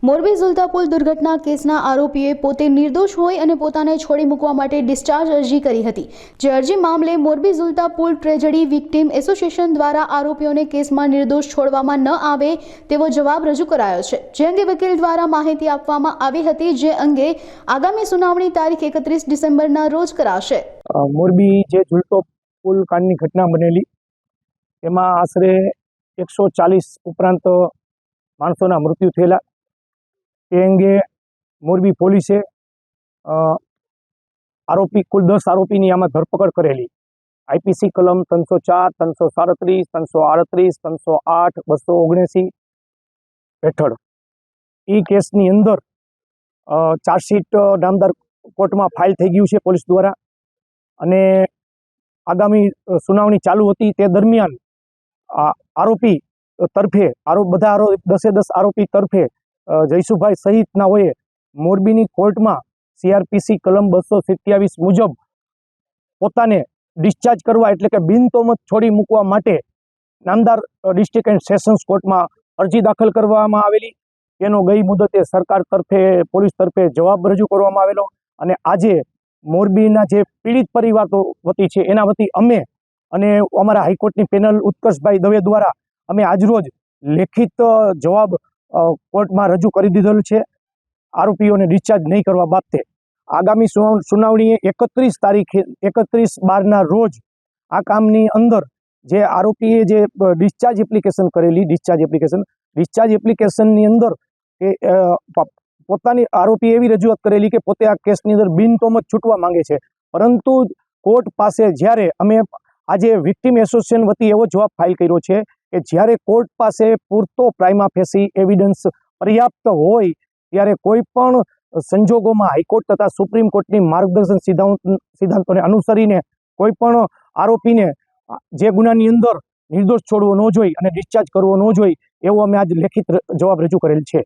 મોરબી ઝુલતા પુલ દુર્ઘટના કેસના આરોપીએ પોતે નિર્દોષ હોય અને પોતાને છોડી મૂકવા માટે ડિસ્ચાર્જ અરજી કરી હતી। જે અરજી મામલે મોરબી ઝુલતા પુલ ટ્રેજડી વિક્ટિમ એસોસિએશન દ્વારા આરોપીઓને કેસમાં નિર્દોષ છોડવામાં ન આવે તેવો જવાબ રજૂ કરાયો છે। જે અંગે વકીલ દ્વારા માહિતી આપવામાં આવી હતી, જે અંગે આગામી સુનાવણી તારીખ 31 ડિસેમ્બરના રોજ કરાશે। મોરબી જે ઝુલતો પુલ કાંડની ઘટના બનેલી તેમાં આશરે 140 ઉપરાંત માણસોના મૃત્યુ થયેલા। તે અંગે મોરબી પોલીસે આરોપી કુલ 10 આરોપીની આમાં ધરપકડ કરેલી। આઈપીસી કલમ 304, 337, 338, 308, 279 હેઠળ એ કેસની અંદર ચાર્જશીટ નામદાર કોર્ટમાં ફાઇલ થઈ ગયું છે પોલીસ દ્વારા, અને આગામી સુનાવણી ચાલુ હતી। તે દરમિયાન આરોપી તરફે બધા 10 આરોપી તરફે જયસુભાઈ સહિતનાઓએ મોરબીની કોર્ટમાં CRPC કલમ 227 મુજબ પોતાને ડિસ્ચાર્જ કરવા એટલે કે બિનતોમત છોડી મૂકવા માટે નામદાર ડિસ્ટ્રિક્ટ એન્ડ સેશન્સ કોર્ટમાં અરજી દાખલ કરવામાં આવેલી। તેનો ગઈ મુદતે સરકાર તરફે પોલીસ તરફે જવાબ રજૂ કરવામાં આવેલો, અને આજે મોરબીના જે પીડિત પરિવારો વતી છે એના વતી અમે અને અમારા હાઈકોર્ટની પેનલ ઉત્કર્ષભાઈ દવે દ્વારા અમે આજરોજ લેખિત જવાબ કોર્ટમાં રજૂ કરી દીધેલું છે આરોપીઓને ડિસ્ચાર્જ નહીં કરવા બાબતે। આગામી સુનાવણીએ 31/12ના રોજ આ કામની અંદર જે આરોપીએ જે ડિસ્ચાર્જ એપ્લિકેશન કરેલી, ડિસ્ચાર્જ એપ્લિકેશનની અંદર એ પોતાની આરોપીએ એવી રજૂઆત કરેલી કે પોતે આ કેસની અંદર બિનતોમત છૂટવા માંગે છે, પરંતુ કોર્ટ પાસે જ્યારે અમે આજે વિક્ટિમ એસોસિએશન વતી એવો જવાબ ફાઇલ કર્યો છે કે જ્યારે કોર્ટ પાસે પૂરતો પ્રાઇમા ફેસી એવિડન્સ પર્યાપ્ત હોય ત્યારે કોઈ પણ સંજોગોમાં હાઈકોર્ટ તથા સુપ્રીમ કોર્ટની માર્ગદર્શન સિદ્ધાંતોને અનુસરીને કોઈ પણ આરોપીને જે ગુનાની અંદર નિર્દોષ છોડવો ન જોઈએ અને ડિસ્ચાર્જ કરવો ન જોઈએ એવો અમે આજ લેખિત જવાબ રજૂ કરેલ છે।